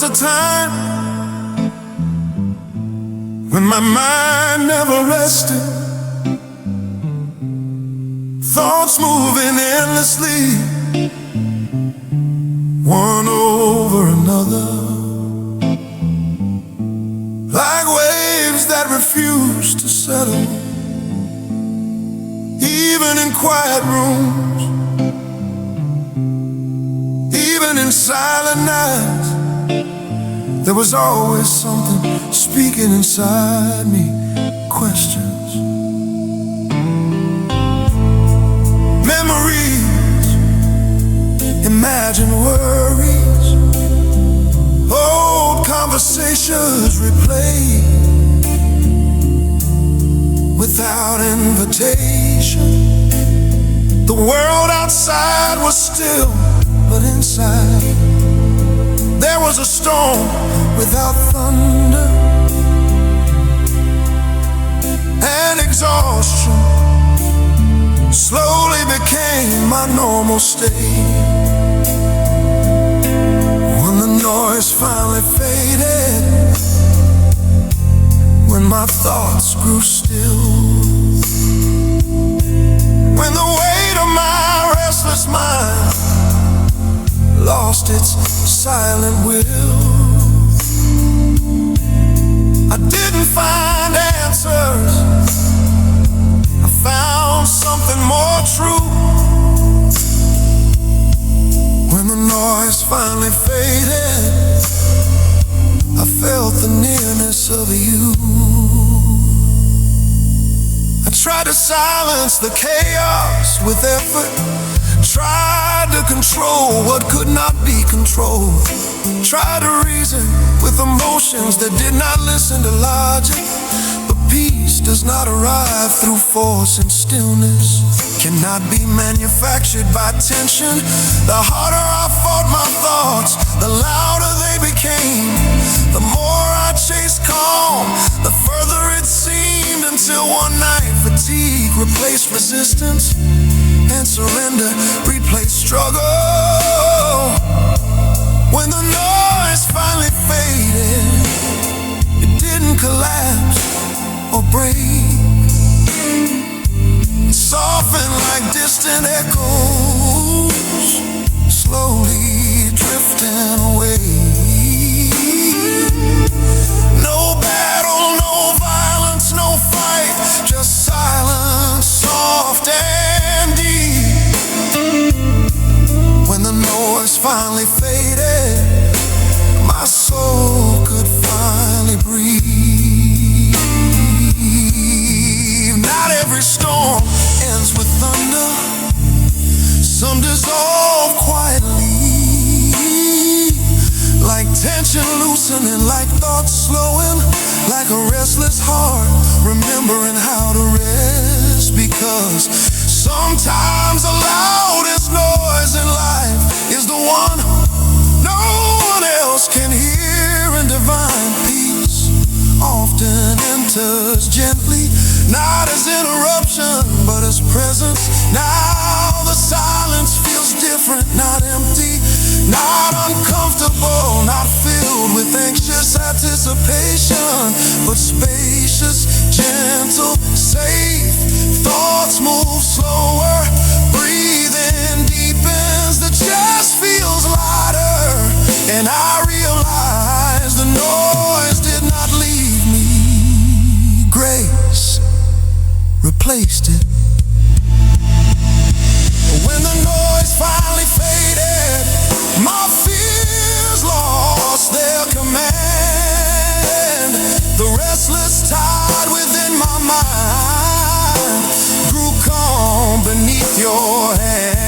a time when my mind never rested, thoughts moving endlessly, one over another, like waves that refuse to settle. Even in quiet rooms, even in silent nights, there was always something speaking inside me, questions, memories, imagined worries, old conversations replayed without invitation. The world outside was still, but inside there was a storm without thunder, and exhaustion slowly became my normal state. When the noise finally faded, when my thoughts grew still, when the weight of my restless mind lost its silent will, I didn't find answers, I found something more true. When the noise finally faded, I felt the nearness of you. I tried to silence the chaos with effort, tried to control what could not be controlled, tried to reason with emotions that did not listen to logic. But peace does not arrive through force, and stillness cannot be manufactured by tension. The harder I fought my thoughts, the louder they became. The more I chased calm, the further it seemed, until one night fatigue replaced resistance, and surrender replaced struggle. When the noise finally faded, it didn't collapse or break, it softened like distant echoes, slowly drifting away. No battle, no violence, no fight, just silence, soft and deep. When the noise finally faded, my soul could finally breathe. Not every storm ends with thunder, some dissolve quietly, like tension loosening, like thoughts slowing, like a restless heart remembering how to rest. Because sometimes the loudest noise in life is the one no one else can hear, and divine peace often enters gently, not as interruption, but as presence. Now the silence feels different, not empty, not uncomfortable, not filled with anxious anticipation, but spacious, gentle, safe. Thoughts move slower, breathing deepens, the chest feels lighter, and I realize the noise did not leave me. Grace replaced it. When the noise finally faded, my fears lost their command. The restless tide within my mind grew calm beneath your hand.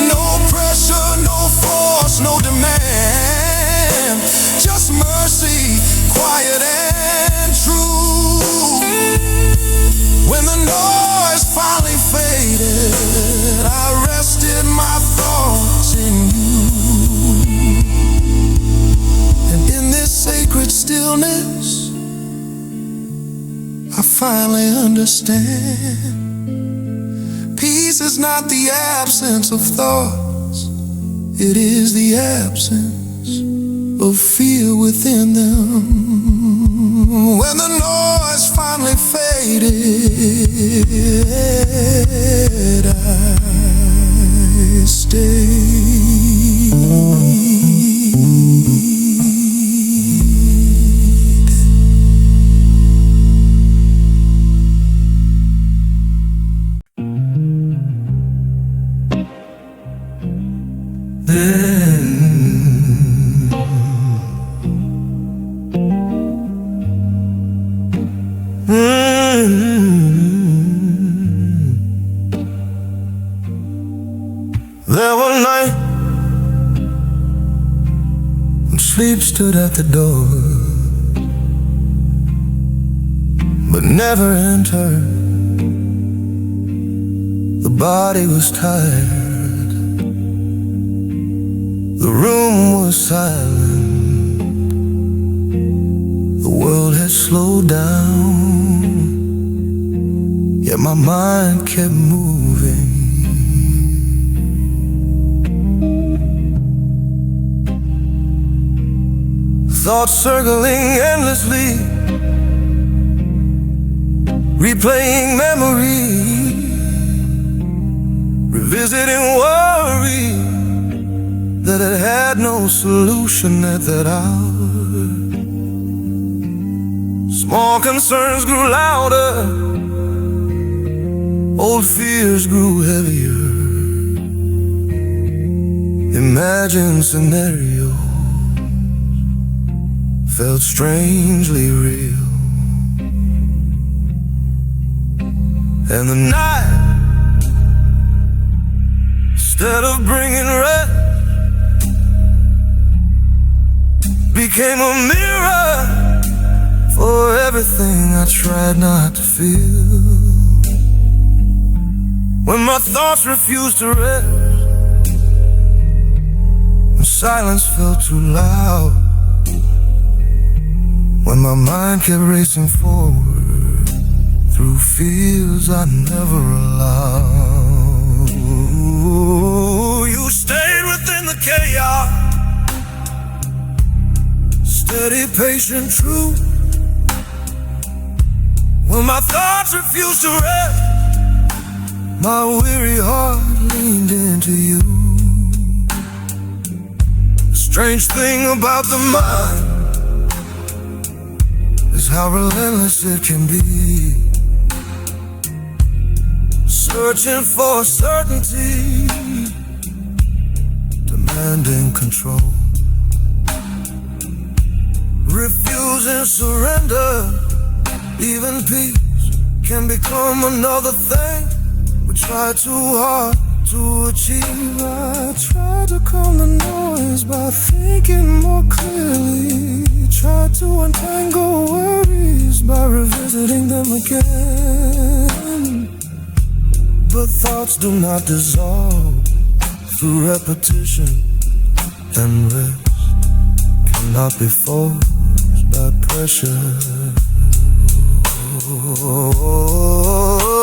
No pressure, no force, no demand, just mercy, quiet and true. When the noise finally faded, I rested my thoughts in you. And in this sacred stillness, I finally understand. Peace is not the absence of thoughts, it is the absence of fear within them. When the noise finally faded, I stayed. There were nights when sleep stood at the door, but never entered. The body was tired, the room was silent, the world had slowed down, yet my mind kept moving. Thoughts circling endlessly, replaying memories, revisiting worry that it had no solution at that hour. Small concerns grew louder, old fears grew heavier. Imagined scenarios felt strangely real, and the night, instead of bringing rest, became a mirror for everything I tried not to feel. When my thoughts refused to rest, when silence felt too loud, when my mind kept racing forward through fields I never allowed. You stayed within the chaos, steady, patient, true. When my thoughts refused to rest, my weary heart leaned into you. Strange thing about the mind is how relentless it can be, searching for certainty, demanding control, refusing surrender. Even peace can become another thing we try too hard to achieve. I try to calm the noise by thinking more clearly, try to untangle worries by revisiting them again. But thoughts do not dissolve through repetition, and rest cannot be forced by pressure.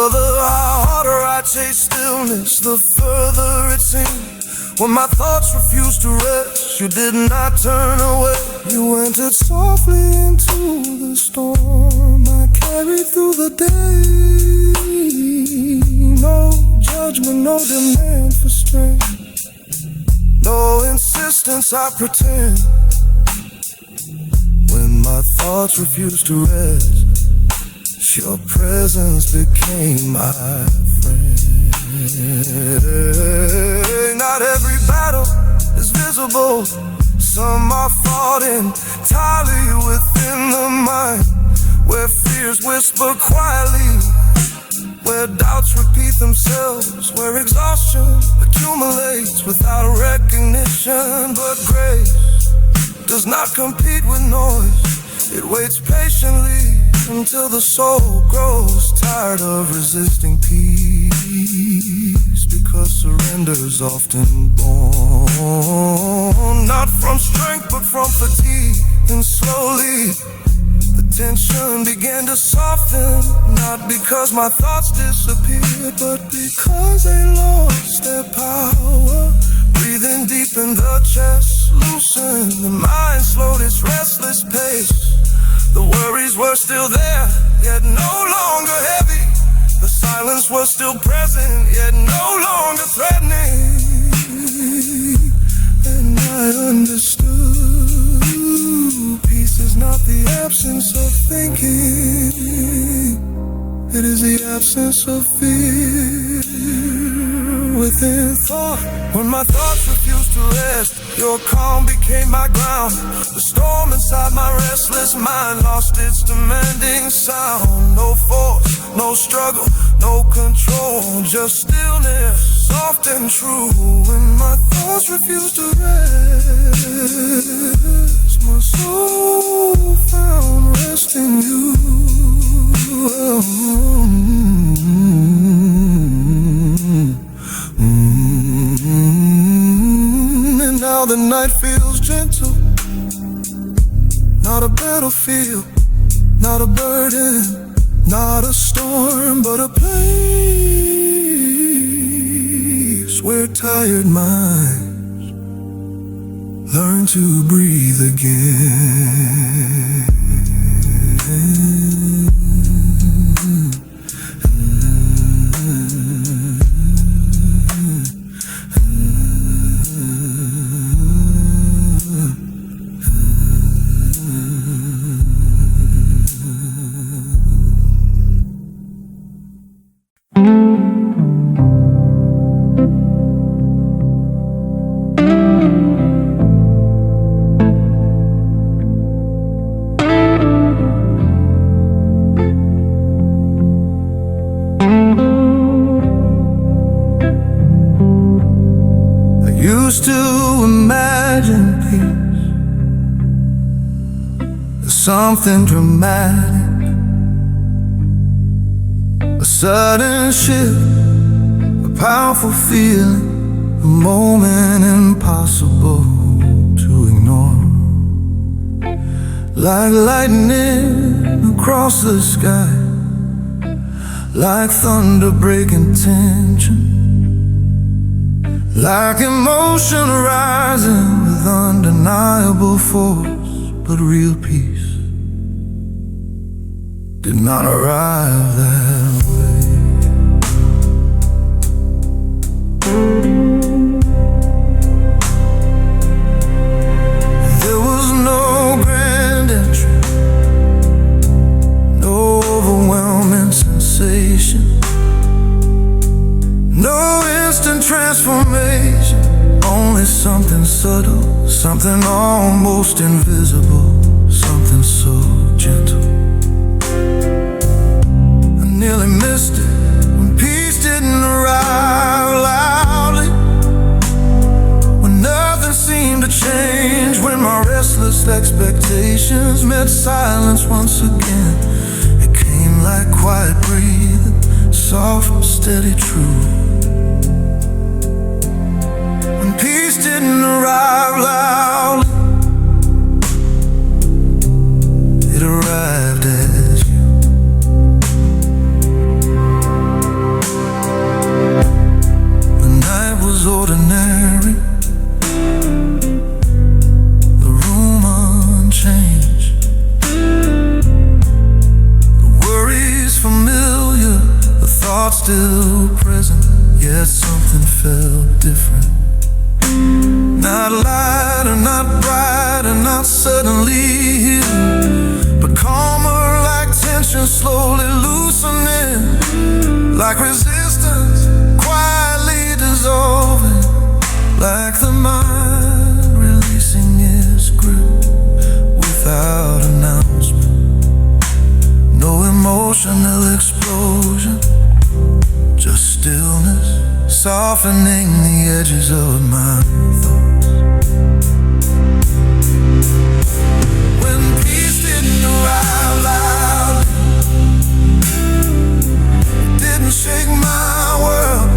The harder I chase stillness, the further it seems. When my thoughts refused to rest, you did not turn away. You entered softly into the storm I carried through the day. No judgment, no demand for strength, no insistence I pretend. When my thoughts refused to rest, your presence became my friend. Not every battle is visible. Some are fought entirely within the mind, where fears whisper quietly, where doubts repeat themselves, where exhaustion accumulates without recognition. But grace does not compete with noise. It waits patiently until the soul grows tired of resisting peace, because surrender's often born not from strength but from fatigue. And slowly the tension began to soften, not because my thoughts disappeared, but because they lost their power. Breathing deep in the chest, loosen the mind yet no longer threatening. And I understood peace is not the absence of thinking, it is the absence of fear within thought. When my thoughts refused to rest, your calm became my ground. The storm inside my restless mind lost its demanding sound. No force, no struggle, no control, just stillness, soft and true. When my thoughts refused to rest, my soul found rest in you. And now the night feels gentle, not a battlefield, not a burden, not a storm, but a place where tired minds learn to breathe again. Used to imagine peace, something dramatic, a sudden shift, a powerful feeling, a moment impossible to ignore. Like lightning across the sky, like thunder breaking tension, like emotion rising with undeniable force. But real peace did not arrive that way. There was no grand entry, no overwhelming sensation, no instant transformation, only something subtle, something almost invisible, something so gentle. I nearly missed it when peace didn't arrive loudly, when nothing seemed to change, when my restless expectations met silence once again. It came like quiet breathing, soft, steady, true. Peace didn't arrive loudly, it arrived as you. The night was ordinary, the room unchanged, the worries familiar, the thoughts still present, yet something felt different. Not lighter, not brighter, not suddenly hidden, but calmer, like tension slowly loosening, like resistance quietly dissolving, like the mind releasing its grip without announcement. No emotional explosion, just stillness, softening the edges of my thoughts. When peace didn't arrive loud, it didn't shake my world,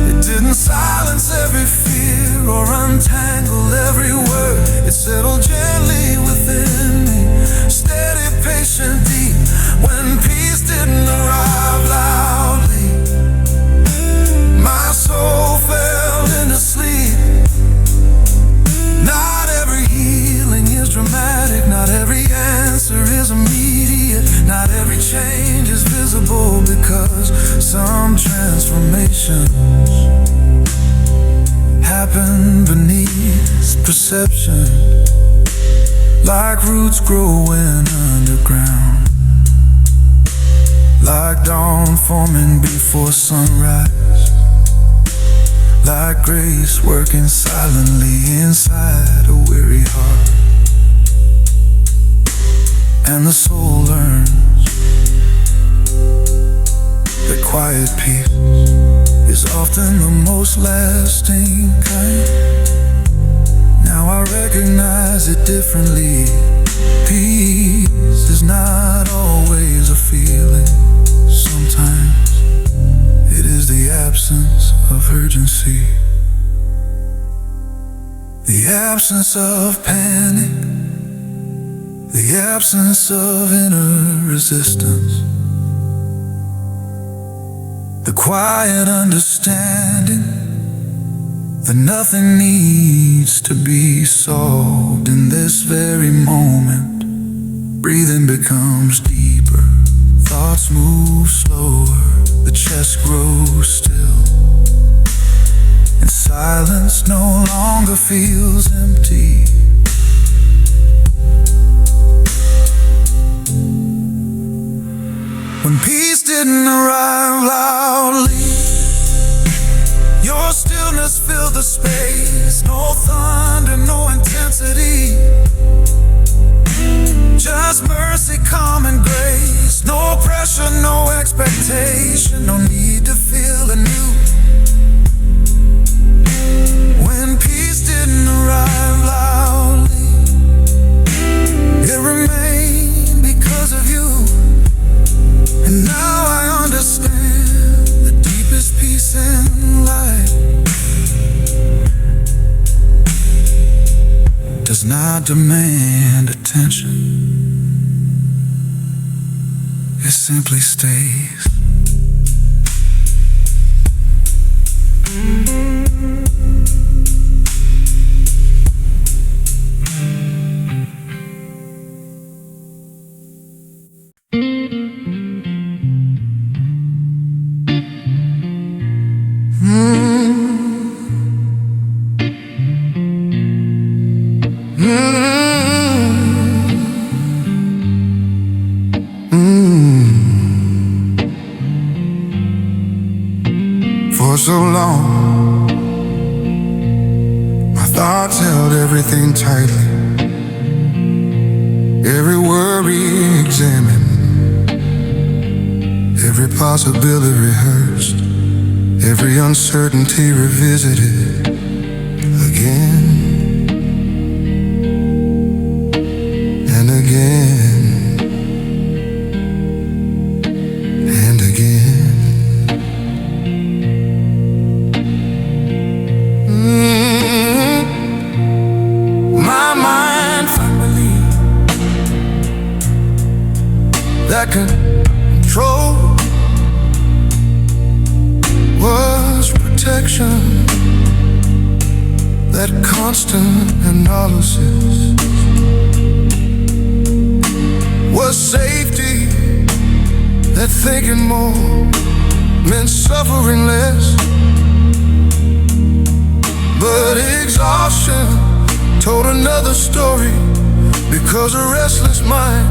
it didn't silence every fear or untangle every word. It settled gently within me, steady, patient, deep. When peace didn't arrive loudly, my soul fell in transformations happen beneath perception, like roots growing underground, like dawn forming before sunrise, like grace working silently inside a weary heart. And the soul learns that quiet peace is often the most lasting kind. Now I recognize it differently. Peace is not always a feeling. Sometimes it is the absence of urgency, the absence of panic, the absence of inner resistance, the quiet understanding that nothing needs to be solved in this very moment. Breathing becomes deeper, thoughts move slower, the chest grows still, and silence no longer feels empty. When peace didn't arrive loudly, your stillness filled the space. No thunder, no intensity, just mercy, calm and grace. No pressure, no expectation, no need to feel anew. When peace didn't arrive loudly, it remained because of you. And now I understand the deepest peace in life does not demand attention. It simply stays. For so long, my thoughts held everything tightly, every worry examined, every possibility rehearsed, every uncertainty revisited again and again and again. My mind finally that control was protection, that constant analysis was safety, that thinking more meant suffering less. But exhaustion told another story, because a restless mind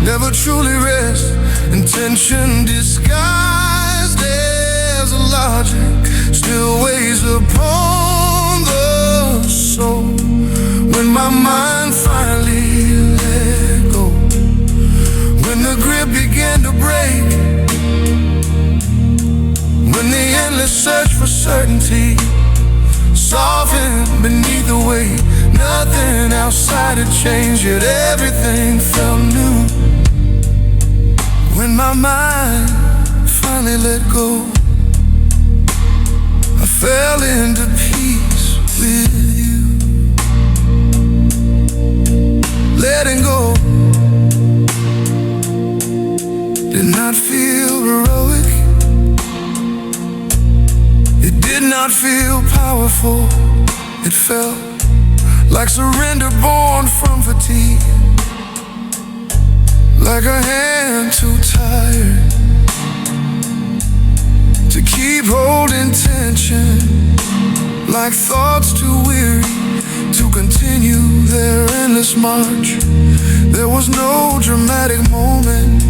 never truly rests. Intention disguised as logic still weighs upon the soul. When my mind finally let go, when the grip began to break, when the endless search for certainty softened beneath the weight, nothing outside had changed, yet everything felt new. When my mind finally let go, I fell into peace with you. Letting go did not feel heroic, it did not feel powerful. It felt like surrender born from fatigue, like a hand too tired to keep holding tension, like thoughts too weary to continue their endless march. There was no dramatic moment,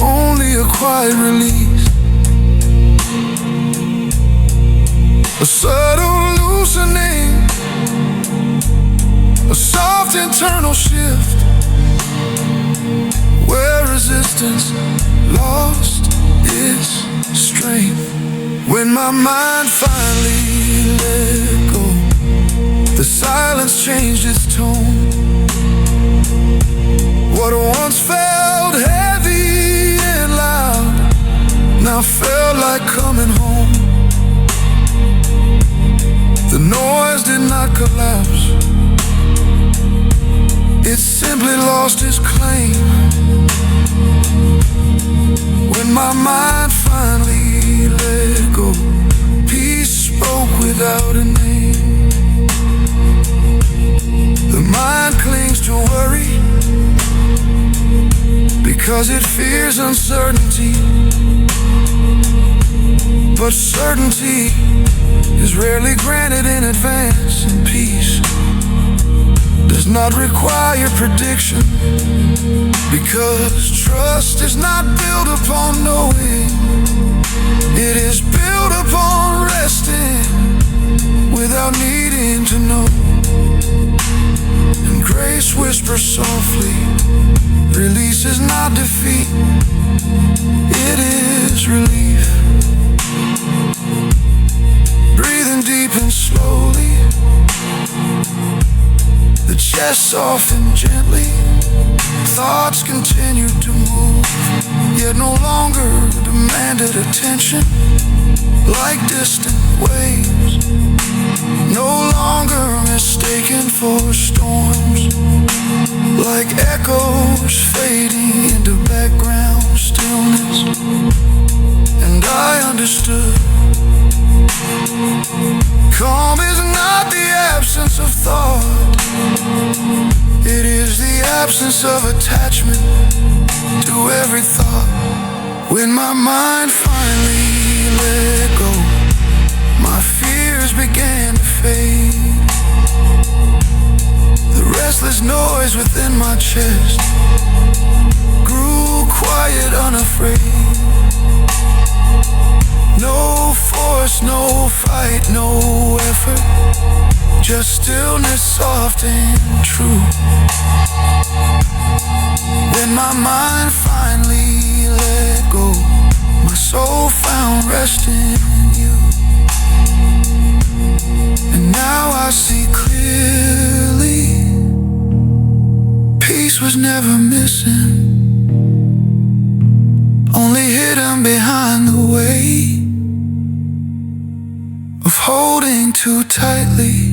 only a quiet release, a subtle loosening, a soft internal shift, where resistance lost its strength. When my mind finally let go, the silence changed its tone. What once felt heavy and loud now felt like coming home. The noise did not collapse, it simply lost its claim. When my mind finally let go, peace spoke without a name. The mind clings to worry because it fears uncertainty, but certainty is rarely granted in advance, and peace does not require prediction, because trust is not built upon knowing, it is built upon resting without needing to know. And grace whispers softly, release is not defeat, it is relief. Breathing deep and slowly, the chest softened gently, thoughts continued to move, yet no longer demanded attention like distant waves, no longer mistaken for storms, like echoes fading into background stillness. And I understood, calm is not the absence of thought, it is the absence of attachment to every thought. When my mind finally let go, my fears began to fade. The restless noise within my chest grew quiet, unafraid. No force, no fight, no effort, just stillness soft and true. When my mind finally let go, my soul found rest in you. And now I see clearly, peace was never missing, only hidden behind the weight of holding too tightly.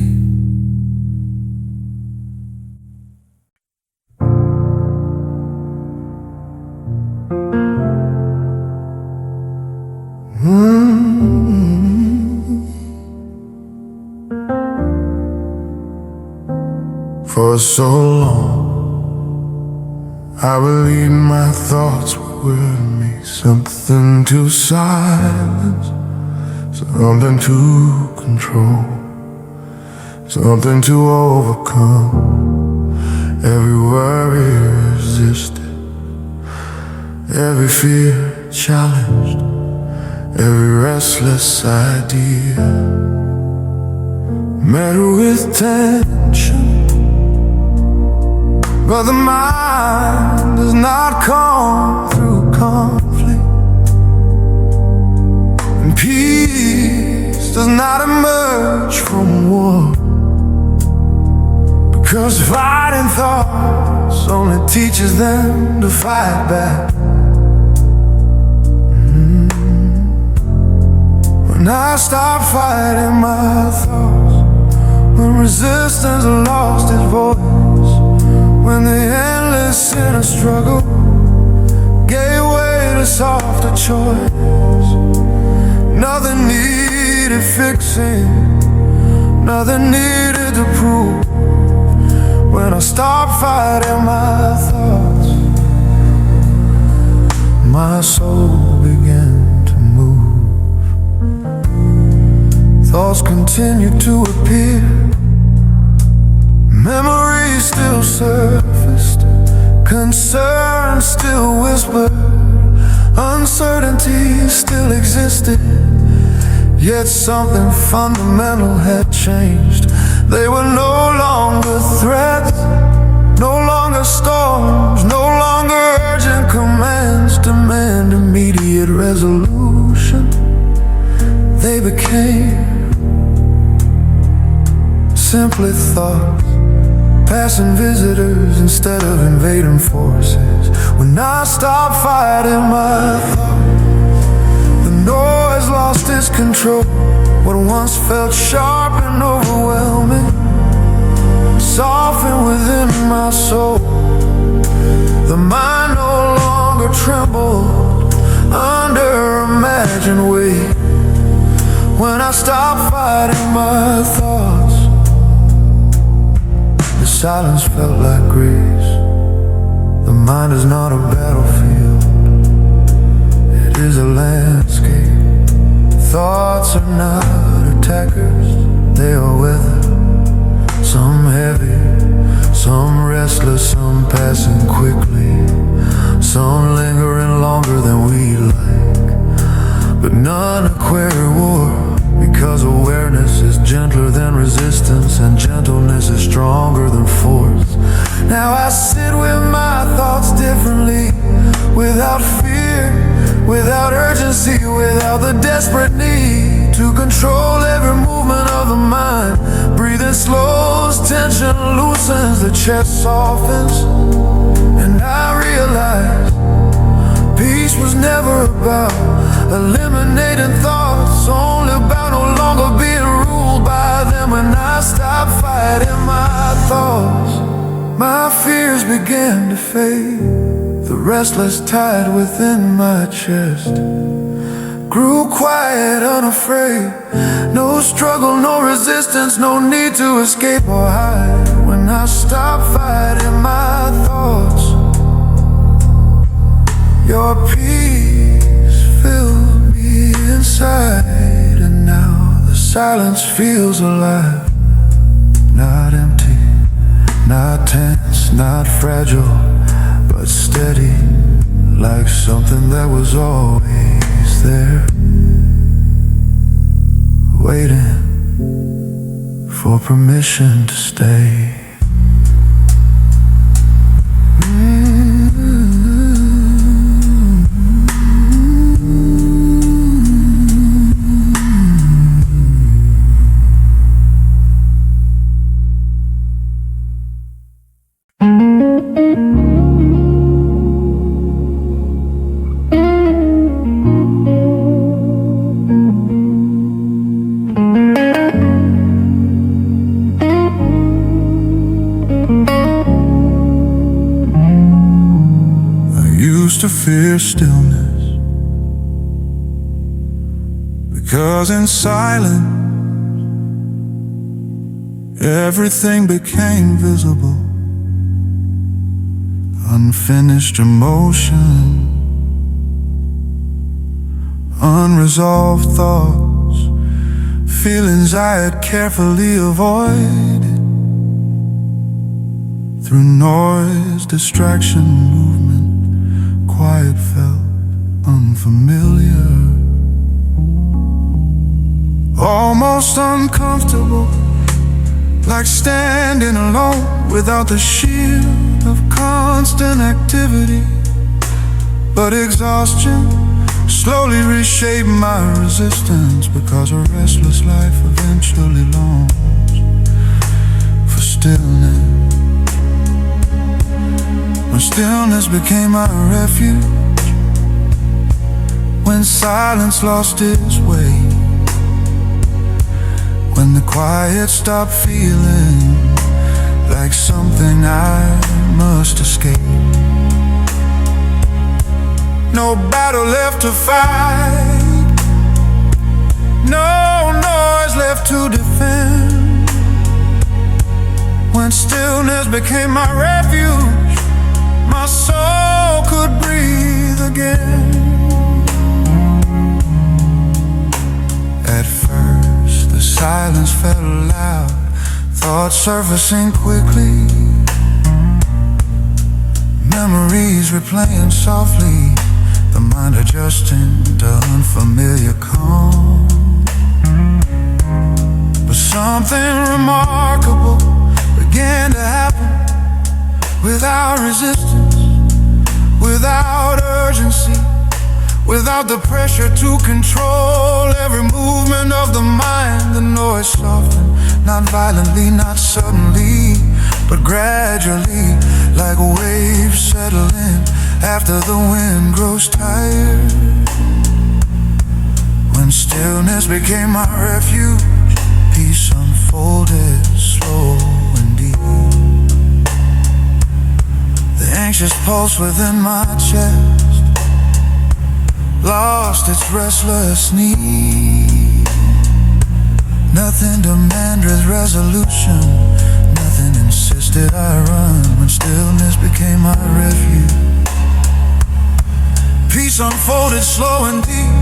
For so long, I believed my thoughts were with me, something to silence, something to control, something to overcome. Every worry resisted, every fear challenged, every restless idea met with tension. But the mind does not come through conflict, and peace does not emerge from war, because fighting thoughts only teaches them to fight back. When I stop fighting my thoughts, when resistance lost its voice, when the endless inner struggle gave way to softer choice, nothing needed fixing, nothing needed to prove. When I stopped fighting my thoughts, my soul began to move. continued to appear. Memories still surfaced, concerns still whispered, uncertainty still existed. Yet something fundamental had changed. They were no longer threats, no longer storms, no longer urgent commands demand immediate resolution. They became simply thoughts, passing visitors instead of invading forces. When I stopped fighting my thoughts, the noise lost its control. What once felt sharp and overwhelming softened within my soul. The mind no longer trembled under imagined weight. When I stopped fighting my thoughts, the silence felt like grace. The mind is not a battlefield, it is a landscape. Thoughts are not attackers, they are weather. Some heavy, some restless, some passing quickly, some lingering longer than we like. But none acquire war, because awareness is gentler than resistance, and gentleness is stronger than force. Now I sit with my thoughts differently, without fear, without urgency, without the desperate need to control every movement of the mind. Breathing slows, tension loosens, the chest softens, and I realize peace was never about eliminating thoughts, only about no longer being ruled by them. When I stopped fighting my thoughts, my fears began to fade. The restless tide within my chest grew quiet, unafraid. No struggle, no resistance, no need to escape or hide. When I stopped fighting my thoughts, your peace filled me inside. And now the silence feels alive, not empty, not tense, not fragile, but steady, like something that was always there, waiting for permission to stay. To fear stillness, because in silence everything became visible. Unfinished emotion, unresolved thoughts, feelings I had carefully avoided. Through noise, distraction, movement, quiet felt unfamiliar, almost uncomfortable, like standing alone without the shield of constant activity. But exhaustion slowly reshaped my resistance, because a restless life eventually longs for stillness. When stillness became my refuge, when silence lost its way, when the quiet stopped feeling like something I must escape. No battle left to fight, no noise left to defend. When stillness became my refuge, my soul could breathe again. At first the silence felt loud, thoughts surfacing quickly, memories replaying softly, the mind adjusting to unfamiliar calm. But something remarkable began to happen, without resistance, without urgency, without the pressure to control every movement of the mind. The noise softened, not violently, not suddenly, but gradually, like waves settling after the wind grows tired. When stillness became my refuge, peace unfolded slow and deep. The anxious pulse within my chest lost its restless need. Nothing demanded resolution, nothing insisted I run. When stillness became my refuge, peace unfolded slow and deep.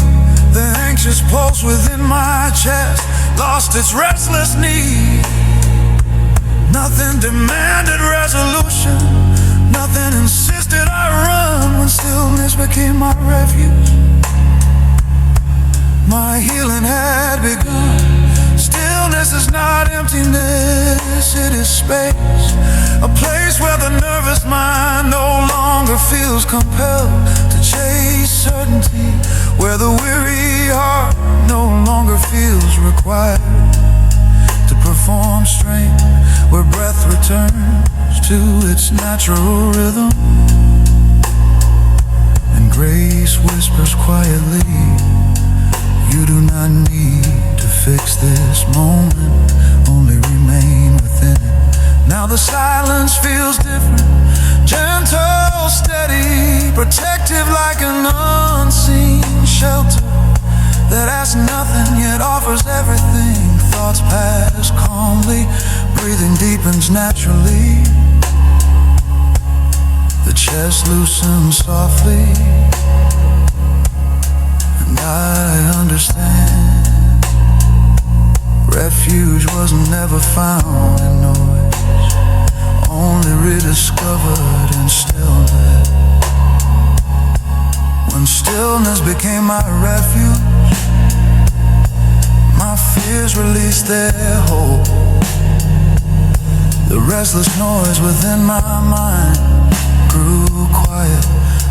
The anxious pulse within my chest lost its restless need. Nothing demanded resolution, nothing insisted I run. When stillness became my refuge, my healing had begun. Stillness is not emptiness, it is space. A place where the nervous mind no longer feels compelled to chase certainty, where the weary heart no longer feels required to perform strength, where breath returns to its natural rhythm, and grace whispers quietly, you do not need to fix this moment, only remain within it. Now the silence feels different, gentle, steady, protective like an unseen shelter that asks nothing yet offers everything. Thoughts pass calmly, breathing deepens naturally. The chest loosens softly, and I understand. Refuge was never found in noise, only rediscovered in stillness. When stillness became my refuge, my fears released their hold. The restless noise within my mind grew quiet,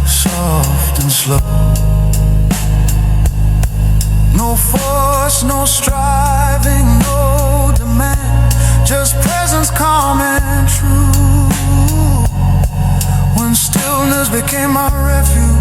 soft and slow. No force, no striving, no demand, just presence calm and true. When stillness became my refuge,